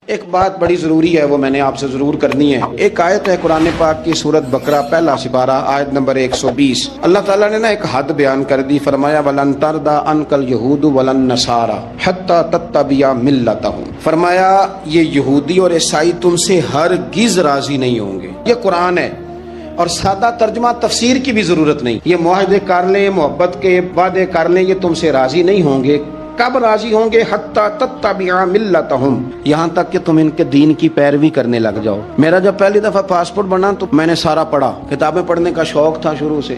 ایک بات بڑی ضروری ہے، وہ میں نے آپ سے ضرور کرنی ہے۔ ایک آیت ہے قرآن پاک کی سورت بقرہ پہلا سپارہ آیت نمبر 120۔ اللہ تعالیٰ نے ایک حد بیان کر دی، فرمایا وَلَن تَرْضَىٰ عَنْكَ الْيَهُودُ وَلَا النَّصَارَىٰ حَتَّىٰ تَتَّبِعَ مِلَّتَهُمْ۔ فرمایا یہ یہودی اور عیسائی تم سے ہرگز راضی نہیں ہوں گے۔ یہ قرآن ہے اور سادہ ترجمہ تفسیر کی بھی ضرورت نہیں۔ یہ معاہدے کر لیں، محبت کے وعدے کر لیں، یہ تم سے راضی نہیں ہوں گے۔ کب راضی ہوں گے؟ حتی تتبع ملتہم، یہاں تک کہ تم ان کے دین کی پیروی کرنے لگ جاؤ۔ میرا جب پہلی دفعہ پاسپورٹ بنا تو میں نے سارا پڑھا، کتابیں پڑھنے کا شوق تھا شروع سے۔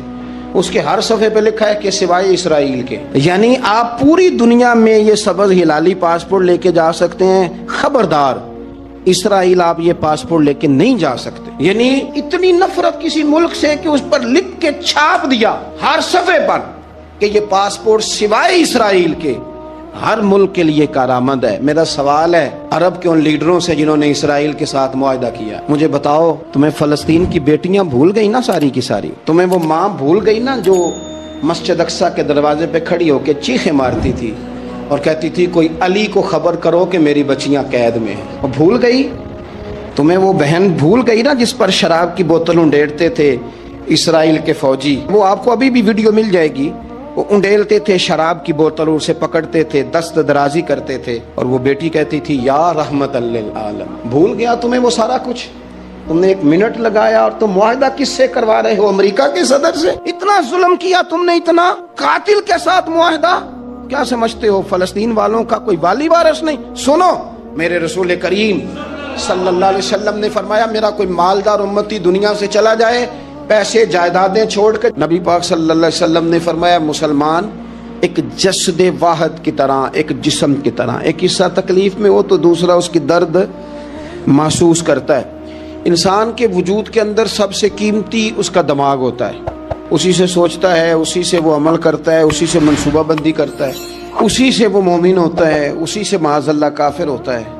اس کے ہر صفحے پہ لکھا ہے کہ سوائے اسرائیل کے، یعنی آپ پوری دنیا میں یہ سبز ہلالی پاسپورٹ لے کے جا سکتے ہیں، خبردار اسرائیل آپ یہ پاسپورٹ لے کے نہیں جا سکتے۔ یعنی اتنی نفرت کسی ملک سے کہ اس پر لکھ کے چھاپ دیا ہر صفحے پر کہ یہ پاسپورٹ سوائے اسرائیل کے ہر ملک کے لیے کارآمد ہے۔ میرا سوال ہے عرب کے ان لیڈروں سے جنہوں نے اسرائیل کے ساتھ معاہدہ کیا، مجھے بتاؤ تمہیں فلسطین کی بیٹیاں بھول گئی نا ساری کی ساری؟ تمہیں وہ ماں بھول گئی نا جو مسجد اقصی کے دروازے پہ کھڑی ہو کے چیخیں مارتی تھی اور کہتی تھی کوئی علی کو خبر کرو کہ میری بچیاں قید میں ہیں؟ وہ بھول گئی؟ تمہیں وہ بہن بھول گئی نا جس پر شراب کی بوتل انڈیڑتے تھے اسرائیل کے فوجی؟ وہ آپ کو ابھی بھی ویڈیو مل جائے گی، وہ انڈیلتے تھے شراب کی بوتل، اسے پکڑتے تھے، دست درازی کرتے تھے، اور وہ بیٹی کہتی تھی یا رحمت للعالم۔ بھول گیا تمہیں وہ سارا کچھ؟ تم نے ایک منٹ لگایا اور تم معاہدہ کس سے کروا رہے ہو؟ امریکہ کے صدر سے؟ اتنا ظلم کیا تم نے، اتنا قاتل کے ساتھ معاہدہ؟ کیا سمجھتے ہو فلسطین والوں کا کوئی والی وارث نہیں؟ سنو، میرے رسول کریم صلی اللہ علیہ وسلم نے فرمایا میرا کوئی مالدار امتی دنیا سے چلا جائے، پیسے جائیدادیں چھوڑ کر، نبی پاک صلی اللہ علیہ وسلم نے فرمایا مسلمان ایک جسد واحد کی طرح، ایک جسم کی طرح، ایک حصہ تکلیف میں ہو تو دوسرا اس کی درد محسوس کرتا ہے۔ انسان کے وجود کے اندر سب سے قیمتی اس کا دماغ ہوتا ہے، اسی سے سوچتا ہے، اسی سے وہ عمل کرتا ہے، اسی سے منصوبہ بندی کرتا ہے، اسی سے وہ مومن ہوتا ہے، اسی سے معاذ اللہ کافر ہوتا ہے۔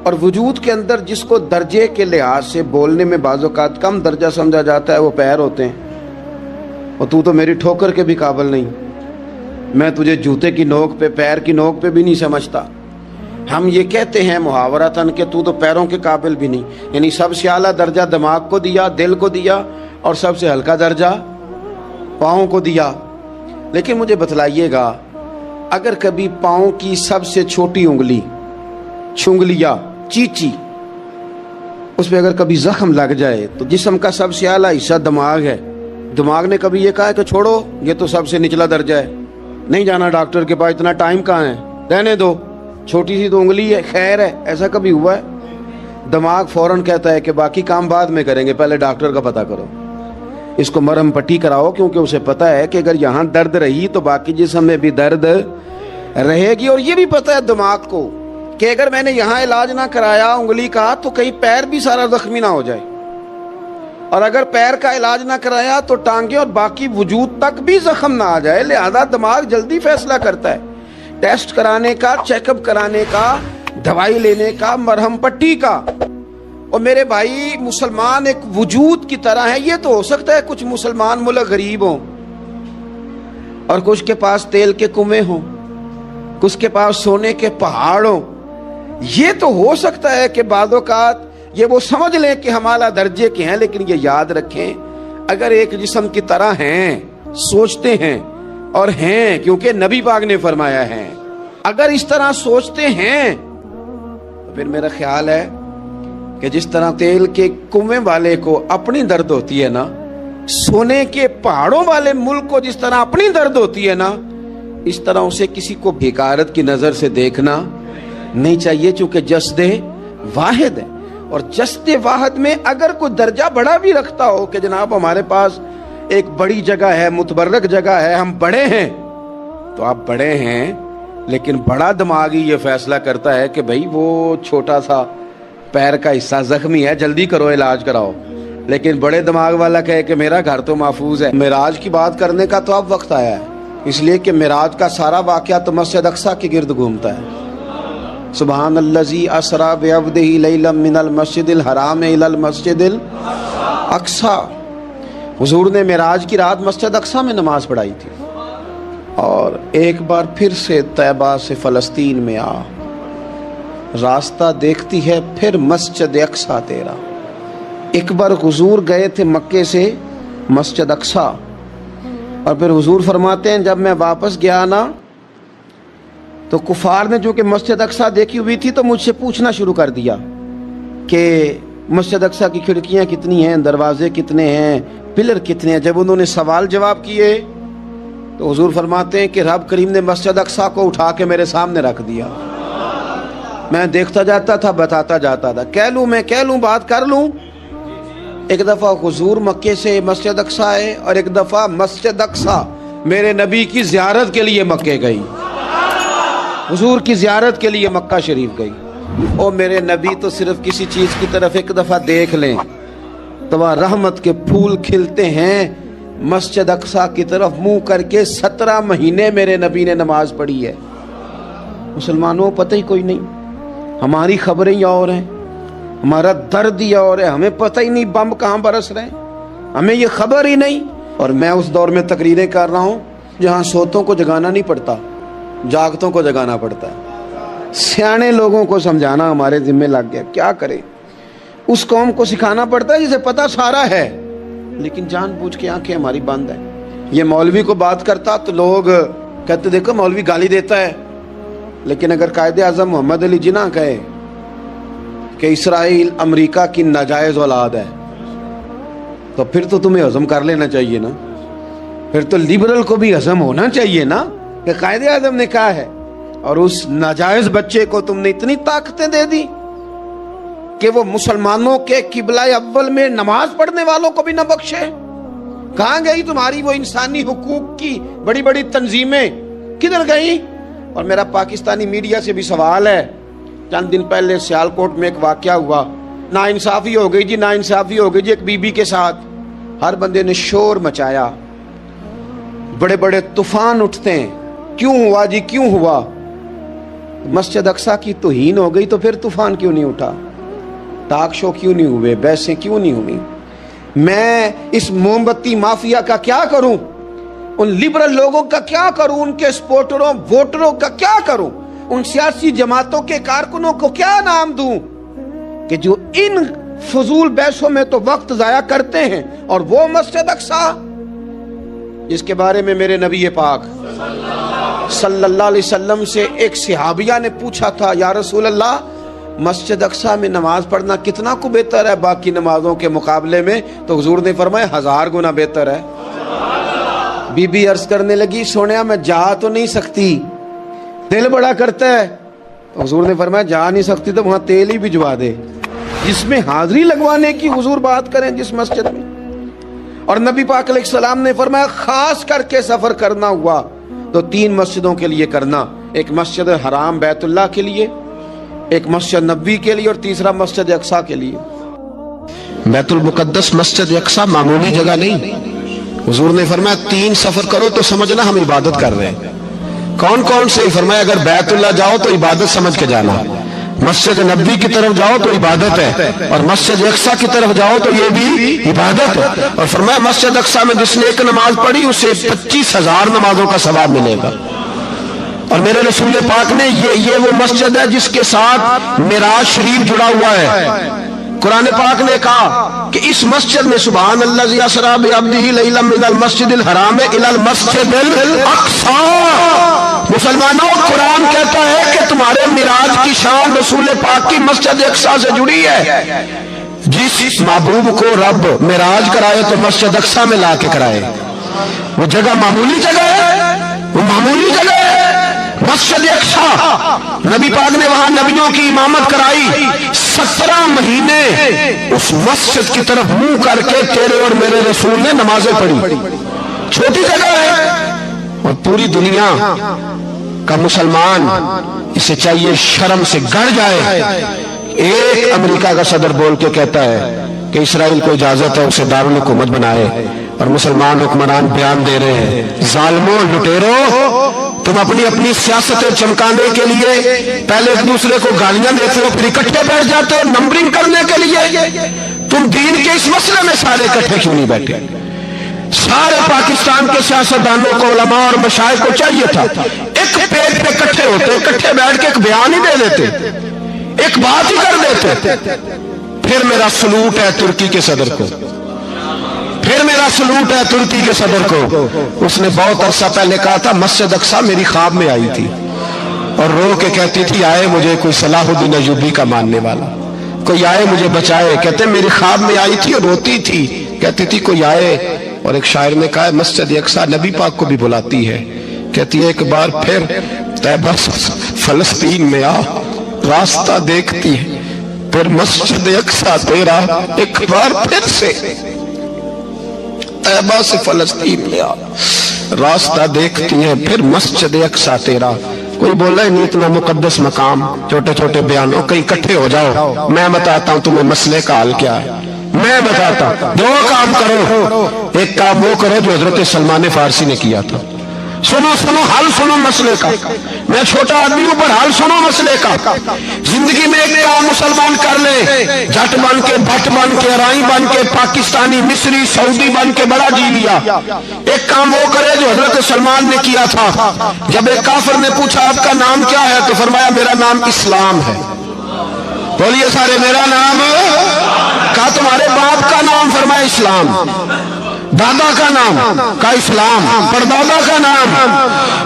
اور وجود کے اندر جس کو درجے کے لحاظ سے بولنے میں بعض اوقات کم درجہ سمجھا جاتا ہے وہ پیر ہوتے ہیں۔ اور تو میری ٹھوکر کے بھی قابل نہیں، میں تجھے جوتے کی نوک پہ، پیر کی نوک پہ بھی نہیں سمجھتا۔ ہم یہ کہتے ہیں محاورتاً کہ تو پیروں کے قابل بھی نہیں، یعنی سب سے اعلیٰ درجہ دماغ کو دیا، دل کو دیا، اور سب سے ہلکا درجہ پاؤں کو دیا۔ لیکن مجھے بتلائیے گا اگر کبھی پاؤں کی سب سے چھوٹی انگلی، چھنگلیا، چیچی، اس پہ اگر کبھی زخم لگ جائے تو جسم کا سب سے اعلیٰ حصہ دماغ ہے، دماغ نے کبھی یہ کہا ہے کہ چھوڑو یہ تو سب سے نچلا درجہ ہے، نہیں جانا ڈاکٹر کے پاس، اتنا ٹائم کہاں ہے، رہنے دو، چھوٹی سی تو انگلی ہے، خیر ہے؟ ایسا کبھی ہوا ہے؟ دماغ فوراً کہتا ہے کہ باقی کام بعد میں کریں گے، پہلے ڈاکٹر کا پتہ کرو، اس کو مرہم پٹی کراؤ، کیونکہ اسے پتہ ہے کہ اگر یہاں درد رہی تو باقی جسم میں بھی درد رہے گی۔ اور یہ بھی پتہ ہے دماغ کو کہ اگر میں نے یہاں علاج نہ کرایا انگلی کا تو کہیں پیر بھی سارا زخمی نہ ہو جائے، اور اگر پیر کا علاج نہ کرایا تو ٹانگیں اور باقی وجود تک بھی زخم نہ آ جائے۔ لہذا دماغ جلدی فیصلہ کرتا ہے، ٹیسٹ کرانے کا، چیک اپ کرانے کا، دوائی لینے کا، مرہم پٹی کا۔ اور میرے بھائی مسلمان ایک وجود کی طرح ہے، یہ تو ہو سکتا ہے کچھ مسلمان ملک غریب ہوں اور کچھ کے پاس تیل کے کنویں ہوں، کچھ کے پاس سونے کے پہاڑ ہوں، یہ تو ہو سکتا ہے کہ بعض اوقات یہ وہ سمجھ لیں کہ ہم اعلیٰ درجے کے ہیں، لیکن یہ یاد رکھیں اگر ایک جسم کی طرح ہیں، سوچتے ہیں اور ہیں، کیونکہ نبی پاک نے فرمایا ہے، اگر اس طرح سوچتے ہیں تو پھر میرا خیال ہے کہ جس طرح تیل کے کنویں والے کو اپنی درد ہوتی ہے نا، سونے کے پہاڑوں والے ملک کو جس طرح اپنی درد ہوتی ہے نا، اس طرح اسے کسی کو بھیکارت کی نظر سے دیکھنا نہیں چاہیے، چونکہ جسد واحد ہے۔ اور جسد واحد میں اگر کوئی درجہ بڑا بھی رکھتا ہو کہ جناب ہمارے پاس ایک بڑی جگہ ہے، متبرک جگہ ہے، ہم بڑے ہیں، تو آپ بڑے ہیں، لیکن بڑا دماغی یہ فیصلہ کرتا ہے کہ بھائی وہ چھوٹا سا پیر کا حصہ زخمی ہے، جلدی کرو علاج کراؤ، لیکن بڑے دماغ والا کہے کہ میرا گھر تو محفوظ ہے۔ معراج کی بات کرنے کا تو اب وقت آیا ہے، اس لیے کہ معراج کا سارا واقعہ تو مسجد اقصی کے گرد گھومتا ہے۔ سبحان الذی اسری بعبدہ لیلا من المسجد الحرام الی المسجد الاقصی۔ حضور نے معراج کی رات مسجد اقصی میں نماز پڑھائی تھی، اور ایک بار پھر سے طیبہ سے فلسطین میں रास्ता देखती है फिर मस्जिद अक्सा तेरा। एक बार हुजूर गए थे मक्के से मस्जिद अक्सा, और फिर हुजूर फरमाते हैं जब मैं वापस गया ना तो कुफार ने जो कि मस्जिद अक्सा देखी हुई थी तो मुझसे पूछना शुरू कर दिया कि मस्जिद अक्सा की खिड़कियां कितनी हैं, दरवाजे कितने हैं, पिलर कितने हैं। जब उन्होंने सवाल जवाब किए तो हुजूर फरमाते हैं कि रब करीम ने मस्जिद अक्सा को उठा के मेरे सामने रख दिया। मैं देखता जाता था, बताता जाता था, कह लूं मैं कह लूं बात कर लूं। एक दफा हुजूर मक्के से मस्जिद अक्सा आए और एक दफा मस्जिद अक्सा मेरे नबी की जियारत के लिए मक्के गई, हुजूर की जियारत के लिए मक्का शरीफ गई। ओ मेरे नबी तो सिर्फ किसी चीज की तरफ एक दफा देख लें तो वहाँ रहमत के फूल खिलते हैं। मस्जिद अक्सा की तरफ मुंह करके 17 महीने मेरे नबी ने नमाज पढ़ी है। मुसलमानों पता ही कोई नहीं, हमारी खबरें ही और हैं, हमारा दर्द ही और है, हमें पता ही नहीं बम कहाँ बरस रहे हैं, हमें ये खबर ही नहीं। और मैं उस दौर में तकरीरें कर रहा हूँ जहाँ सोतों को जगाना नहीं पड़ता, जागतों को जगाना पड़ता है। सियाने लोगों को समझाना हमारे जिम्मे लग गया। क्या करें, उस कौम को सिखाना पड़ता है जिसे पता सारा है लेकिन जानबूझ के आंखें हमारी बंद है। ये मौलवी को बात करता तो लोग कहते देखो मौलवी गाली देता है, लेकिन अगर कायदे आज़म मोहम्मद अली जिन्ना कहे कि इसराइल अमेरिका की नाजायज औलाद है तो फिर तो तुम्हें हजम कर लेना चाहिए ना। फिर तो लिबरल को भी हजम होना चाहिए ना कि कायदे आज़म ने कहा है। और उस नाजायज बच्चे को तुमने इतनी ताकतें दे दी कि वो मुसलमानों के किबला अव्वल में नमाज पढ़ने वालों को भी न बख्शे। कहाँ गई तुम्हारी वो इंसानी हुकूक की बड़ी बड़ी तंजीमें, किधर गई? और मेरा पाकिस्तानी मीडिया से भी सवाल है, चंद दिन पहले सियालकोट में एक वाकया हुआ, नाइंसाफी हो गई जी, नाइंसाफी हो गई जी एक बीबी के साथ। हर बंदे ने शोर मचाया, बड़े बड़े तूफान उठते हैं, क्यों हुआ जी क्यों हुआ? मस्जिद अक्सा की तौहीन हो गई तो फिर तूफान क्यों नहीं उठा? टाक शो क्यों नहीं हुए? बहसें क्यों नहीं हुई? मैं इस मोमबत्ती माफिया का क्या करूं? उन लिबरल लोगों का क्या करूं? उनके सपोर्टरों वोटरों का क्या करूं? उन सियासी जमातों के कारकुनों को क्या नाम दूं कि जो इन फजूल बहसों में तो वक्त जाया करते हैं। और वो मस्जिद अक्सा जिसके बारे में मेरे नबी पाक सल्लल्लाहु अलैहि वसल्लम से एक सहाबिया ने पूछा था, या रसूल अल्लाह मस्जिद अक्सा में नमाज पढ़ना कितना को बेहतर है बाकी नमाजों के मुकाबले में? तो हुजूर ने फरमाया 1000 गुना बेहतर है। बीबी अर्ज करने लगी, सोनिया मैं जा तो नहीं सकती, दिल बड़ा करता है। तो हुजूर ने फरमाया जा नहीं सकती तो वहां तेल ही भिजवा दे, जिसमें हाजिरी लगवाने की हुजूर बात करें जिस मस्जिद में। और नबी पाक अलैहिस्सलाम ने फरमाया खास करके सफर करना हुआ तो 3 मस्जिदों के लिए करना, एक मस्जिद हराम बैतुल्लाह के लिए, एक मस्जिद नबी के लिए और तीसरा मस्जिद अक्सा के लिए। बैतुल मुकद्दस मस्जिद अक्सा मामूली जगह नहीं। हुजूर ने फरमाया 3 सफर करो तो समझना हम इबादत कर रहे हैं। कौन कौन से? फरमाया अगर बैतुल्लाह जाओ तो इबादत समझ के जाना, मस्जिद नबी की तरफ जाओ तो इबादत है, और मस्जिद अक्सा की तरफ जाओ तो ये भी इबादत है। और फरमाया मस्जिद अक्सा में जिसने एक नमाज पढ़ी उसे 25,000 नमाजों का सवाब मिलेगा। और मेरे रसूल पाक ने ये वो मस्जिद है जिसके साथ मिराज शरीफ जुड़ा हुआ है। कुरान पाक ने कहा कि इस मस्जिद में सुभान अल्लाज़ी असरा बिअब्दिही लैलन मिनल मस्जिदिल हराम इलल मस्जिदिल अक्सा। मुसलमानों, कुरान कहता है कि तुम्हारे मिराज की शान रसूल पाक की मस्जिद अक्सा से जुड़ी है। जिस महबूब को रब मिराज कराए तो मस्जिद अक्सा में ला के कराए। वो जगह मामूली जगह है, वो मामूली जगह है। मस्जिद अक्सा, नबी पाक ने वहां नबियों की इमामत कराई। 17 महीने उस मस्जिद की तरफ मुंह करके तेरे और मेरे रसूल ने नमाजें पढ़ी। छोटी जगह है और पूरी दुनिया का मुसलमान इसे चाहिए शर्म से गड़ जाए। एक अमेरिका का सदर बोल के कहता है कि इसराइल को इजाजत है उसे दारुल हुकूमत बनाए, और मुसलमान हुक्मरान बयान दे रहे हैं जालिमों लुटेरो तुम अपनी अपनी सियासतें चमकाने के लिए पहले एक दूसरे को गालियां देते हो, फिर इकट्ठे बैठ जाते हो नंबरिंग करने के लिए। तुम दीन के इस मसले में सारे इकट्ठे क्यों नहीं बैठे? सारे पाकिस्तान के सियासतदानों को, उलमा और मशाइख को चाहिए था एक पेज पे इकट्ठे होते, इकट्ठे बैठ के एक बयान ही दे देते। एक बात ही कर देते। फिर मेरा सलूट है तुर्की के सदर को, फिर मेरा सलूट है तुर्की के सदर को। उसने बहुत अरसा पहले कहा था मस्जिद अक्सा मेरी ख्वाब में आई थी और रो के कहती थी आए मुझे कोई सलाहुद्दीन अय्यूबी का मानने वाला, कोई आए मुझे बचाए। कहते मेरी ख्वाब में आई थी और रोती थी, कहती थी कोई आए। और एक शायर ने कहा मस्जिद अक्सा नबी पाक को भी बुलाती है, कहती है एक बार फिर तैबा फलस्तीन में आ, रास्ता देखती है फिर मस्जिद अक्सा तेरा, एक बार फिर से तैबा से फलस्तीन में आ, रास्ता देखती है फिर मस्जिद अक्सा तेरा। कोई बोला नहीं इतना मुकद्दस मकाम, छोटे छोटे बयानों कहीं इकट्ठे हो जाओ, मैं बताता हूं तुम्हें मसले का हाल क्या है। मैं बताता हूं, दो काम करो, एक काम वो करो जो हजरत सलमान फारसी ने किया था। सुनो सुनो हाल सुनो मसले का, मैं छोटा आदमी हूं पर हाल सुनो मसले का। जिंदगी में एक काम मुसलमान कर ले, जट बन के, भट्ट बन के, राई बन के, पाकिस्तानी, मिस्री, सऊदी बन के बड़ा जी लिया। एक काम वो करे जो हजरत सलमान ने किया था। जब एक काफिर ने पूछा आपका नाम क्या है, तो फरमाया मेरा नाम इस्लाम है। बोलिए सारे मेरा नाम। कहा तुम्हारे बाप का नाम, फरमाया इस्लाम। दादा का नाम का इस्लाम, परदादा का नाम।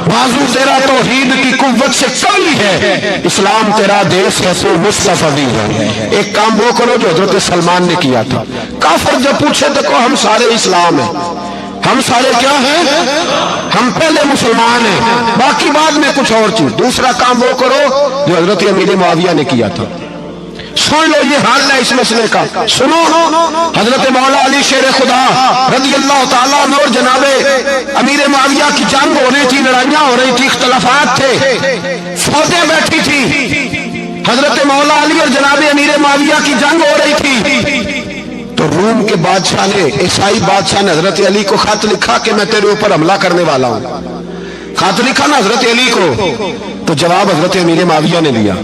बाजू तेरा तौहीद की कुव्वत से कमी है, इस्लाम तेरा देश है सो मुस्तफवी है। एक काम वो करो जो हजरत सलमान ने किया था। काफिर जब पूछे तो कहो हम सारे इस्लाम हैं, हम सारे क्या हैं, हम पहले मुसलमान हैं, बाकी बाद में कुछ और चीज। दूसरा काम वो करो जो हजरत अमीर मुआविया ने किया था। सुन लो ये हाल है इस मसले का। सुनो हजरत मौला अली शेर खुदा रज़ी अल्लाह ताला अन्हु और जनाबे अमीर मुआविया की जंग हो रही थी, लड़ाइयां हो रही थी, इख्तलाफात थे, फौजें बैठी थी। हजरत मौला अली और जनाबे अमीर मुआविया की जंग हो रही थी। तो रूम के बादशाह ने, ईसाई बादशाह ने हजरत अली को खत लिखा कि मैं तेरे ऊपर हमला करने वाला हूं। खत लिखा ना हजरत अली को, तो जवाब हजरत अमीर मुआविया ने दिया।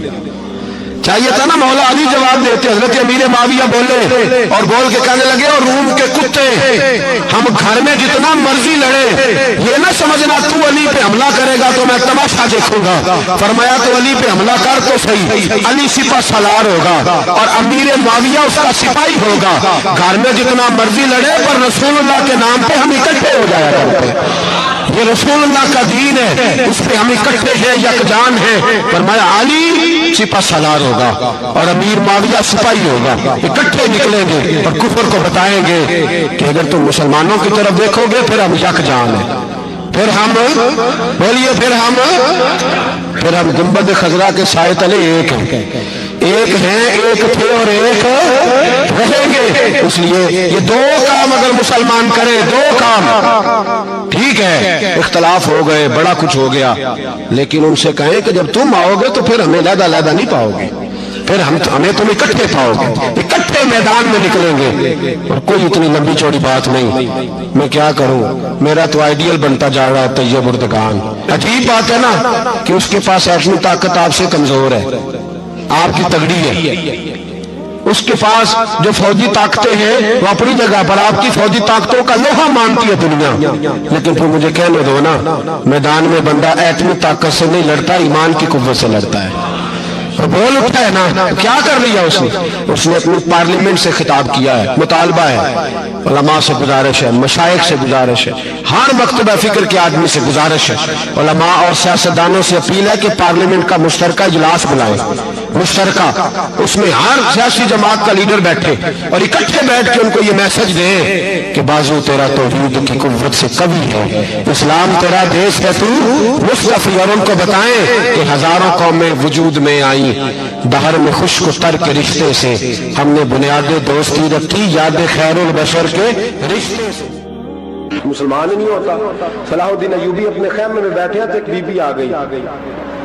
चाहिए था ना मौला अली जवाब देते, हजरत अमीर मुआविया बोले और बोल के कहने लगे और रूम के कुत्ते हम घर में जितना मर्जी लड़े, ये ना समझना तू अली पे हमला करेगा तो मैं तमाशा देखूंगा। फरमाया तो अली पे हमला कर तो सही, अली सिपा सलार होगा और अमीर मुआविया उसका सिपाही होगा। घर में जितना मर्जी लड़े पर रसूलुल्लाह के नाम पे हम इकट्ठे हो जाया करते। ये रसूलुल्लाह का दीन है, उस पे हम इकट्ठे हैं, यकजान हैं। फरमाया अली सिपा सलार होगा और अमीर मुआविया सिपाही होगा, इकट्ठे निकलेंगे और कुफर को बताएंगे कि अगर तुम मुसलमानों की तरफ देखोगे फिर हम यकजान हैं, फिर हम बोलिए फिर हम गुंबद खजरा के साए तले एक हैं, एक हैं, एक थे और एक रहेंगे। इसलिए ये दो काम अगर मुसलमान करे, दो काम ठीक है, इख्तलाफ हो गए, बड़ा कुछ हो गया, लेकिन उनसे कहें कि जब तुम आओगे तो फिर हमें लहदा नहीं पाओगे, फिर हमें तुम इकट्ठे पाओगे, इकट्ठे मैदान में निकलेंगे। और कोई इतनी लंबी चौड़ी बात नहीं, मैं क्या करूं, मेरा तो आइडियल बनता जा रहा है तैयब उर्दगान। अजीब बात है ना कि उसके पास अपनी ताकत आपसे कमजोर है, आपकी तगड़ी है। उसके पास जो फौजी ताकतें हैं वो अपनी जगह पर, आपकी फौजी ताकतों का लोहा मानती है दुनिया। लेकिन फिर मुझे कहने दो ना, मैदान में बंदा एटमी ताकत से नहीं लड़ता, ईमान की कुव्वत से लड़ता है। तो बोल उठा है ना, क्या कर लिया उसने अपनी पार्लियामेंट से खिताब किया है, मुतालबा है, उलमा से गुजारिश है, मशाइख से गुजारिश है, हर मकतबा फिक्र के आदमी से गुजारिश है, उलमा और सियासतदानों से अपील है कि पार्लियामेंट का मुश्तरका इजलास बुलाएं, मुश्तरका, उसमें हर सियासी जमात का लीडर बैठे और इकट्ठे बैठ के उनको ये मैसेज दे कि बाजू तेरा तौहीद की कुव्वत से कभी है, इस्लाम तेरा देश है तू मुस्तफी। और उनको बताएं कि हजारों कौमें वजूद में आई, दहर में खुश्क तर के रिश्ते से हमने बुनियादी दोस्ती रखी, याद खैरुल बशर के रिश्ते से। मुसलमान ही नहीं होता। सलाहुद्दीन अय्यूबी अपने खैमे में बैठे थे, एक बीबी आ गई,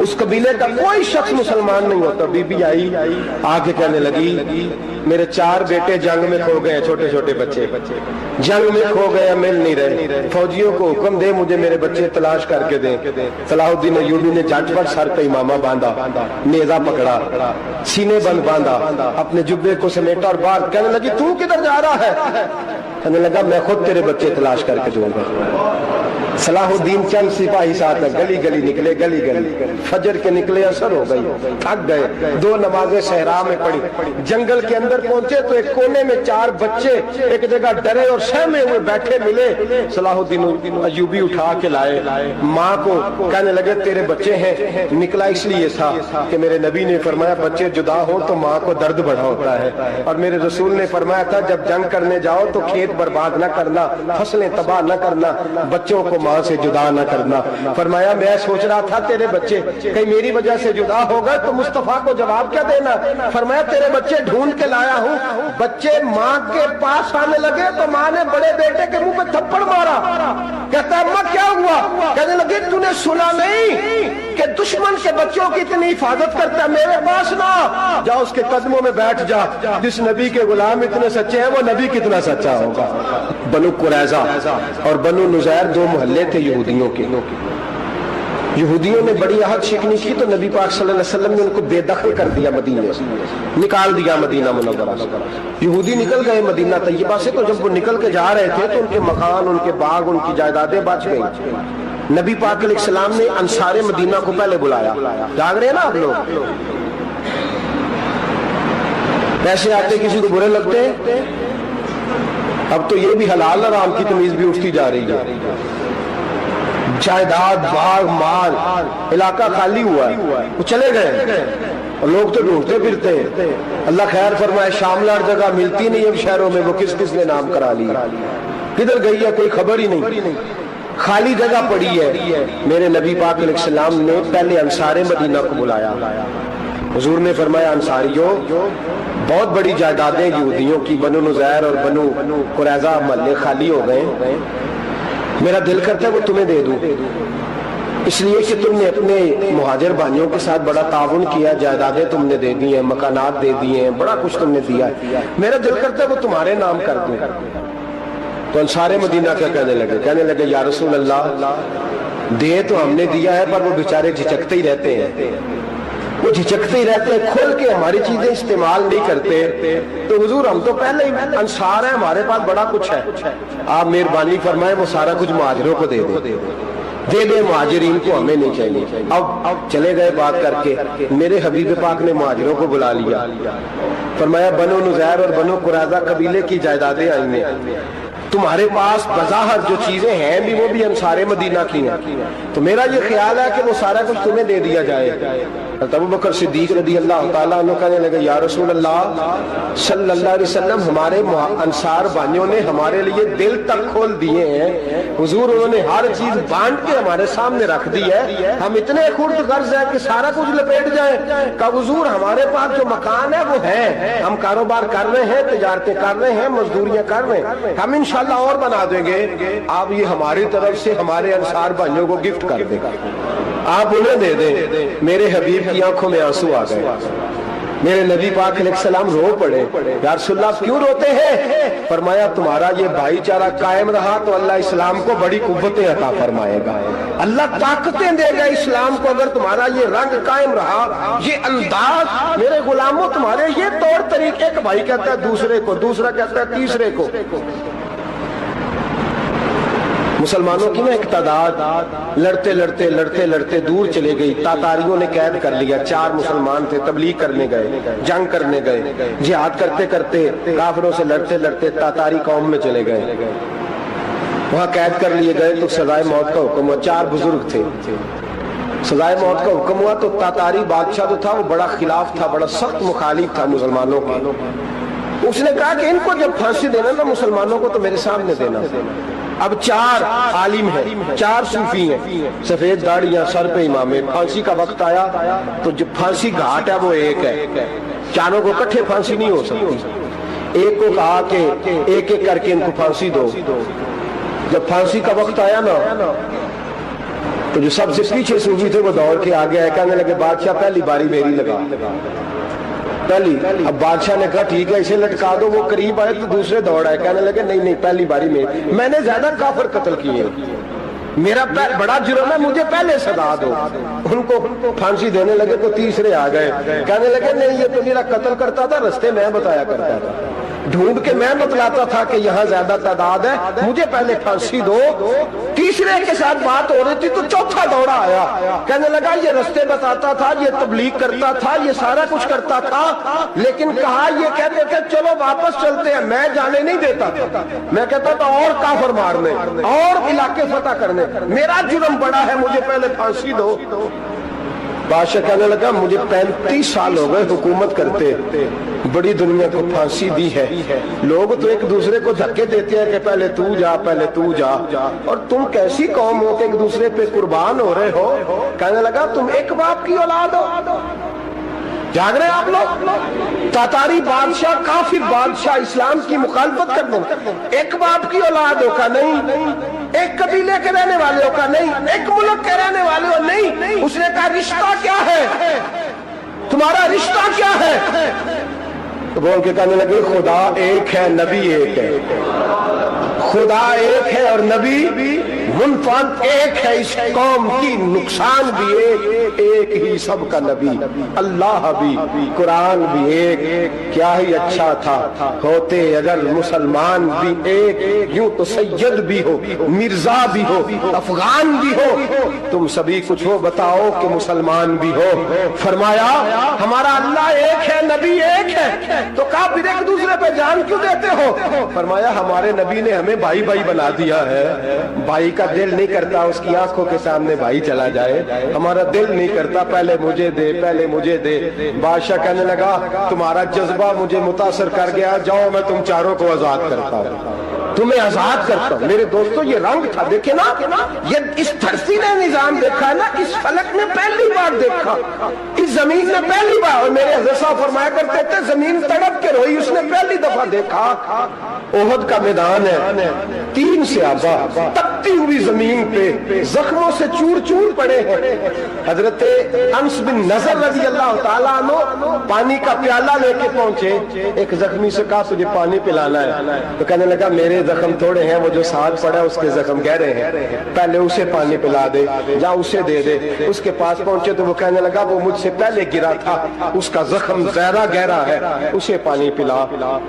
उस कबीले का कोई शख्स मुसलमान नहीं होता। बीबी आई, आके कहने लगी मेरे 4 बेटे जंग में खो गए, छोटे छोटे बच्चे जंग में खो गए, मिल नहीं रहे, फौजियों को हुक्म दे मुझे मेरे बच्चे तलाश करके दें। सलाहुद्दीन अय्यूबी ने झटपट सर पे इमामा बांधा, नेजा पकड़ा, सीने बंद बांधा, अपने जुब्बे को समेटा और बाहर कहने लगी तू किधर जा रहा है। کہنے لگا میں خود تیرے بچے تلاش کر کے دوں گا. صلاح الدین چند سپاہی ساتھ گلی گلی نکلے, گلی گلی فجر کے نکلے, اثر ہو گئی, تھک گئے, 2 نمازیں صحرا میں پڑھی. جنگل کے اندر پہنچے تو ایک کونے میں 4 بچے ایک جگہ ڈرے اور سہمے ہوئے بیٹھے ملے. صلاح الدین ایوبی اٹھا کے لائے, ماں کو کہنے لگے تیرے بچے ہیں. نکلا اس لیے تھا کہ میرے نبی نے فرمایا بچے جدا ہو تو ماں کو درد بڑا ہوتا ہے, اور میرے رسول نے فرمایا تھا جب جنگ کرنے جاؤ تو کھیت برباد نہ کرنا, فصلیں تباہ نہ کرنا, بچوں کو ماں سے جدا نہ کرنا. فرمایا میں سوچ رہا تھا تیرے بچے کہیں میری وجہ سے جدا ہو گئے تو مصطفیٰ کو جواب کیا دینا. فرمایا تیرے بچے ڈھونڈ کے لایا ہوں. بچے ماں کے پاس آنے لگے تو ماں نے بڑے بیٹے کے منہ پہ تھپڑ مارا. کہتا ہے اماں کیا ہوا؟ کہنے لگے تو نے سنا نہیں کہ دشمن کے بچوں کی اتنی حفاظت کرتا ہے, میرے پاس نہ جا, اس کے قدموں میں بیٹھ جا. جس نبی کے غلام اتنے سچے ہیں وہ نبی کتنا سچا ہوگا. بنو قریظہ اور بنو نذیر 2 محلے تھے یہودیوں کے. یہودیوں نے بڑی عہد شکنی کی تو نبی پاک صلی اللہ علیہ وسلم نے ان کو بے دخل کر دیا, مدینے سے نکال دیا مدینہ منورہ سے. یہودی نکل گئے مدینہ طیبہ سے, تو جب وہ نکل کے جا رہے تھے تو ان کے مکان, ان کے باغ, ان کی جائیدادیں بچ گئی. نبی پاک علیہ السلام نے انصار مدینہ کو پہلے بلایا. جاگ رہے ہیں نا آپ لوگ؟ پیسے آتے کسی کو برے لگتے, اب تو یہ بھی حلال حرام کی تمیز بھی اٹھتی جا رہی ہے. جائیداد, باغ, مال, علاقہ خالی ہوا ہے, وہ چلے گئے اور لوگ تو ڈھونڈتے پھرتے ہیں. اللہ خیر فرمائے, شامل ہر جگہ ملتی نہیں اب شہروں میں, وہ کس کس نے نام کرا لیا, کدھر گئی ہے کوئی خبر ہی نہیں, خالی جگہ پڑی ہے. میرے نبی پاک علیہ السلام نے پہلے انصار مدینہ کو بلایا. حضور نے فرمایا انصاریوں بہت بڑی جائیدادیں یہودیوں کی, بنو نذیر اور بنو قریظہ محلے خالی ہو گئے, میرا دل کرتا ہے وہ تمہیں دے دوں, اس لیے کہ تم نے اپنے مہاجر بھائیوں کے ساتھ بڑا تعاون کیا, جائیدادیں تم نے دے دی ہیں, مکانات دے دیے ہیں, بڑا کچھ تم نے دیا ہے, میرا دل کرتا ہے وہ تمہارے نام کر دوں. تو انصار مدینہ کیا کہنے لگے یا رسول اللہ دے تو ہم نے دیا ہے پر وہ بیچارے جھچکتے ہی رہتے ہیں, وہ جھچکتے ہی رہتے ہیں, کھول کے ہماری چیزیں استعمال نہیں کرتے. تو حضور ہم تو پہلے ہی انصار ہیں, ہمارے پاس بڑا کچھ ہے, آپ مہربانی فرمائیں وہ سارا کچھ مہاجروں کو دے دے, مہاجرین کو ہمیں نہیں چاہیے. اب چلے گئے بات کر کے, میرے حبیب پاک نے مہاجروں کو بلا لیا. فرمایا بنو نذیر اور بنو قریظہ قبیلے کی جائیدادیں آئی ہیں, تمہارے پاس بظاہر جو چیزیں ہیں بھی وہ بھی انصار مدینہ کی ہیں, تو میرا یہ خیال ہے کہ وہ سارا کچھ تمہیں دے دیا جائے. ابو بکر صدیق رضی اللہ تعالیٰ عنہ کہنے لگے یا رسول اللہ صلی اللہ علیہ وسلم ہمارے انصار بھائیوں نے ہمارے لیے دل تک کھول دیے ہیں, حضور انہوں نے ہر چیز بانٹ کے ہمارے سامنے رکھ دی ہے, ہم اتنے خرد غرض ہیں کہ سارا کچھ لپیٹ جائیں. کہ حضور ہمارے پاس جو مکان ہے وہ ہے, ہم کاروبار کر رہے ہیں, تجارتیں کر رہے ہیں, مزدوریاں کر رہے ہیں, ہم انشاءاللہ اور بنا دیں گے, آپ یہ ہماری طرف سے ہمارے انصار بھائیوں کو گفٹ کر دیں, آپ انہیں دے دیں. میرے حبیب کی آنکھوں میں آنسو آ گئے, میرے نبی پاک علیہ السلام رو پڑے. یا رسول اللہ کیوں روتے ہیں؟ فرمایا تمہارا یہ بھائی چارہ قائم رہا تو اللہ اسلام کو بڑی قوتیں عطا فرمائے گا, اللہ طاقتیں دے گا اسلام کو, اگر تمہارا یہ رنگ قائم رہا, یہ انداز. میرے غلاموں تمہارے یہ طور طریقے, ایک بھائی کہتا ہے دوسرے کو, دوسرا کہتا ہے تیسرے کو. مسلمانوں کی نا ایک تعداد لڑتے لڑتے لڑتے لڑتے دور چلے گئی. تاتاریوں نے قید کر لیا, 4 مسلمان تھے, تبلیغ کرنے گئے, جنگ کرنے گئے, جہاد کرتے کرتے کافروں سے لڑتے لڑتے تاتاری قوم میں چلے گئے, وہاں قید کر لیے گئے. تو سزائے موت کا حکم ہوا, 4 بزرگ تھے, سزائے موت کا حکم ہوا. تو تاتاری بادشاہ جو تھا وہ بڑا خلاف تھا, بڑا سخت مخالف تھا مسلمانوں کے. اس نے کہا کہ ان کو جب پھانسی دینا نا مسلمانوں کو تو میرے سامنے دینا. اب 4 عالم ہیں, 4 صوفی ہیں, سفید داڑیاں, سر پہ امامے. پھانسی کا وقت آیا تو جو پھانسی گھاٹ ہے وہ ایک ہے, چاروں کو کٹھے پھانسی نہیں ہو سکتی. ایک کو کہا کہ ایک ایک کر کے ان کو پھانسی دو. جب پھانسی کا وقت آیا نا تو جو سب سے پیچھے صوفی تھے وہ دوڑ کے آگے آئے, کہنے لگے بادشاہ پہلی باری میری لگا پہلی. اب بادشاہ نے کہا ٹھیک ہے اسے لٹکا دو. وہ قریب آئے تو دوسرے دوڑ آئے, کہنے لگے نہیں نہیں پہلی باری میں نے زیادہ کافر قتل کیے, میرا بڑا جرم ہے, مجھے پہلے سزا دو. ان کو پھانسی دینے لگے تو تیسرے آ گئے, کہنے لگے نہیں یہ تو میرا قتل کرتا تھا, رستے میں بتایا کرتا تھا. ढूंढ के मैं बतलाता था कि यहाँ ज्यादा तादाद है, मुझे पहले फांसी दो। तीसरे के साथ बात हो रही थी तो चौथा दौड़ा आया, कहने लगा ये रास्ते बताता था, ये तबलीग करता था, ये सारा कुछ करता था, लेकिन कहा ये कहते थे चलो वापस चलते हैं, मैं जाने नहीं देता था। मैं कहता था और काफर मारने और इलाके फतह करने, मेरा जुर्म बड़ा है, मुझे पहले फांसी दो। बादशाह कहने लगा मुझे 35 साल हो गए हुकूमत करते, बड़ी दुनिया को फांसी दी है। लोग तो एक दूसरे को धक्के देते हैं कि पहले तू जा, पहले तू जा, और तुम कैसी कौम हो कि एक दूसरे पे कुर्बान हो रहे हो। कहने लगा तुम एक बाप की औलाद हो, जाग रहे आप लोग। तातारी बादशाह, काफिर बादशाह, इस्लाम की मुखालफत कर दो, एक बाप की औलाद हो का नहीं, एक कबीले के रहने वाले हो का नहीं, एक मुल्क के रहने वाले हो नहीं। उसने कहा रिश्ता क्या है, तुम्हारा रिश्ता क्या है? तो बोल के कहने लगे खुदा एक है, नबी एक है। खुदा एक है और नबी मुनफरद एक है, इस कौम की नुकसान भी एक ही सबका नबी, अल्लाह भी, कुरान भी एक। क्या ही अच्छा था होते अगर मुसलमान भी एक, यूं तो सैयद भी हो, मिर्जा भी हो, अफगान भी हो, तुम सभी कुछ हो बताओ कि मुसलमान भी हो। फरमाया हमारा अल्लाह एक है, नबी एक है। तो कहा फिर एक दूसरे पे जान क्यों देते हो? फरमाया हमारे नबी ने हमें भाई भाई बना दिया है, भाई का दिल नहीं करता उसकी आंखों के सामने भाई चला जाए, हमारा दिल नहीं करता पहले मुझे दे, पहले मुझे दे। बादशाह कहने लगा तुम्हारा जज्बा मुझे मुतासर कर गया, जाओ मैं तुम चारों को आजाद करता हूं, तुम्हें आजाद करता हूं। मेरे दोस्तों ये रंग था, देखे ना, ये इस धरती ने निजाम देखा है ना, इस फलक ने पहली बार देखा, इस जमीन ने पहली बार। और मेरे हज़रत साहब फरमाया करते थे जमीन तड़प के रोई, उसने पहली दफा देखा। ओहद का मैदान है, 3 सहाबा तपती हुई जमीन पे जख्मों से चूर चूर पड़े हैं। हजरत अनस बिन नजर रज़ी अल्लाह ताला अन्हु पानी का प्याला लेके पहुंचे, एक जख्मी से कहा तुझे पानी पिलाना है, तो कहने लगा मेरे जख्म थोड़े हैं, वो जो साथ पड़ा उसके जख्म गहरे हैं, पहले उसे पानी पिला दे, जा उसे दे दे। उसके पास पहुंचे तो वो कहने लगा वो मुझसे पहले गिरा था, उसका जख्म ज्यादा गहरा है, उसे पानी पिला।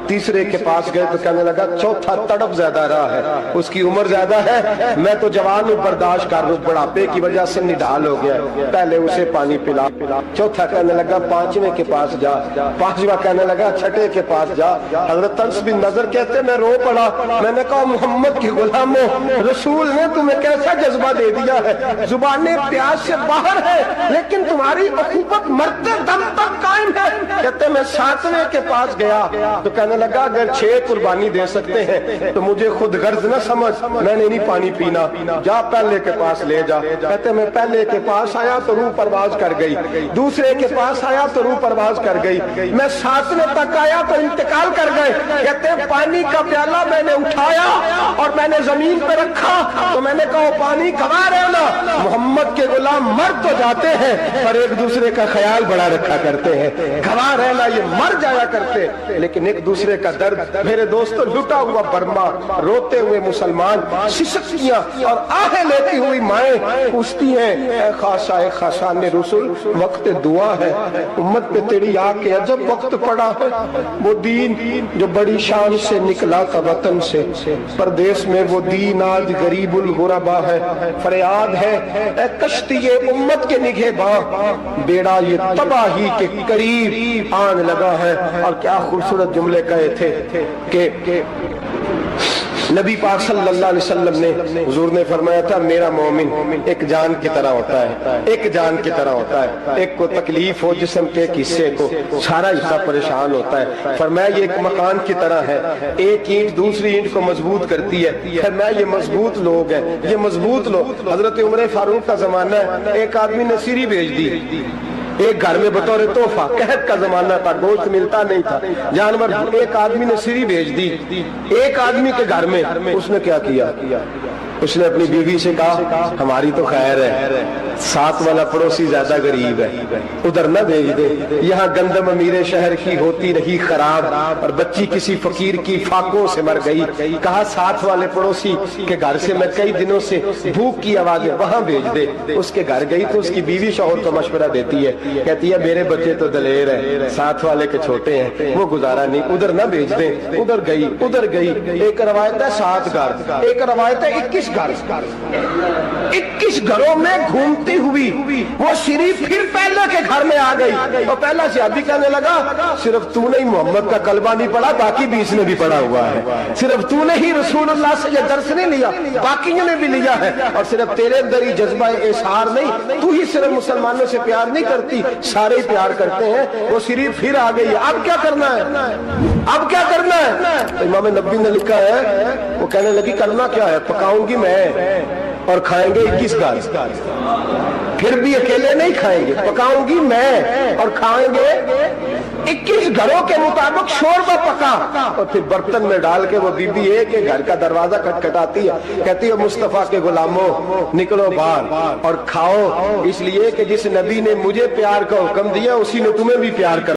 तीसरे के पास गए तो कहने लगा चौथा तड़प ज्यादा रहा है, उसकी उम्र ज्यादा है, मैं तो जवान हूँ, बर्दाश्त कर लूं, बुढ़ापे की वजह से निढाल हो गया, पहले उसे पानी पिला। चौथा कहने लगा 5वें के पास जा, 5वां कहने लगा 6ठे के पास जा। हजरत अनस बिन नजर कहते मैं रो पड़ा, मैंने कहा मोहम्मद के गुलामों, रसूल ने तुम्हें कैसा जज्बा दे दिया है, जुबानें प्यास से बाहर है लेकिन तुम्हारी अखुबत मरते दम तक कायम है। कहते मैं 7वें के पास गया तो कहने लगा अगर 6 कुर्बानी दे सकते हैं तो मुझे खुद गर्ज न समझ, मैंने नहीं पानी पीना, जा पहले के पास ले जा। कहते मैं पहले के पास आया तो रूह परवाज कर गई, दूसरे के पास आया तो रूह परवाज कर गई, मैं 7वें तक आया तो इंतकाल कर गए। कहते पानी का प्याला मैंने उठाया और मैंने जमीन पे रखा तो मैंने कहा पानी गवा रहना, मोहम्मद के गुलाम मर तो जाते हैं पर एक दूसरे का ख्याल बड़ा रखा करते हैं, गवा रहना ये मर जाया करते लेकिन एक दूसरे का दर्द। मेरे दोस्तों लुटा हुआ बर्मा, रोते हुए मुसलमान, सिसकियां और आहें लेती हुई माएं पूछती हैं ए खासा ने रसूल वक्त दुआ है, उम्मत पे तेरी आके अजब वक्त पड़ा है। वो दीन जो बड़ी शान से निकला था वतन से, परदेश में वो दीन आज गरीबुल गुरबा है। फरियाद है ए कश्ती ये उम्मत के निगहबा, बेड़ा ये तबाही के करीब आन लगा है। और क्या खूबसूरत जुमले कहे थे कि नबी पाक सल्लल्लाहु अलैहि वसल्लम ने, हुजूर ने फरमाया था मेरा मोमिन एक जान की तरह होता है, एक जान की तरह होता है, एक को तकलीफ हो जिस्म के एक हिस्से को सारा हिस्सा परेशान होता है। फरमाया ये एक मकान की तरह है, एक ईंट दूसरी ईंट को मजबूत करती है। फरमाया ये मजबूत लोग हैं, ये मजबूत लोग। हजरत उमर फारूक का जमाना है, एक आदमी ने सीरी भेज दी एक घर में बतौर तोहफा, कहत का जमाना था, गोश्त मिलता नहीं था, जानवर, एक आदमी ने सीरी भेज दी एक आदमी के घर में। उसने क्या किया, उसने अपनी बीवी से कहा हमारी तो खैर है, साथ वाला पड़ोसी ज्यादा गरीब है, उधर न भेज दे। यहाँ गंदम अमीरे शहर की होती रही खराब और बच्ची किसी फकीर की फाकों से मर गई। कहा साथ वाले पड़ोसी के घर से मैं कई दिनों से भूख की आवाज है, वहां भेज दे। उसके घर गई तो उसकी बीवी शौहर को मशवरा देती है, कहती है मेरे बच्चे तो दलेर है, साथ वाले के छोटे हैं, वो गुजारा नहीं, उधर न भेज दे। उधर गई। एक रवायत है 7 घर, एक रवायत है 21 घर। 21 घरों में घूमती हुई वो शरीफ फिर पहला के घर में आ गई और पहला शादी करने लगा, सिर्फ तूने ही मोहम्मद का कलमा नहीं पढ़ा, बाकी भी इसने भी पढ़ा हुआ है। सिर्फ तूने ही रसूलुल्लाह से ये दर्श नहीं लिया, बाकियों ने भी लिया है। और सिर्फ तेरे अंदर ही जज्बा एसार नहीं, तू ही सिर्फ मुसलमानों से प्यार नहीं करती, सारे ही प्यार करते हैं। वो शरीफ फिर आ गई है, अब क्या करना है, अब क्या करना है? तो इमाम नबी ने लिखा है, वो कहने लगी करना क्या है, पकाऊंगी मैं और खाएंगे 21 घर, फिर भी अकेले नहीं खाएंगे, पकाऊंगी मैं और खाएंगे 21 घरों के मुताबिक शोरबा पका। और फिर बर्तन में डाल के वो बीबी एक घर का दरवाजा खटखटाती है, कहती है मुस्तफा के गुलामों निकलो बाहर और खाओ, इसलिए कि जिस नबी ने मुझे प्यार का हुक्म दिया उसी ने तुम्हें भी प्यार कर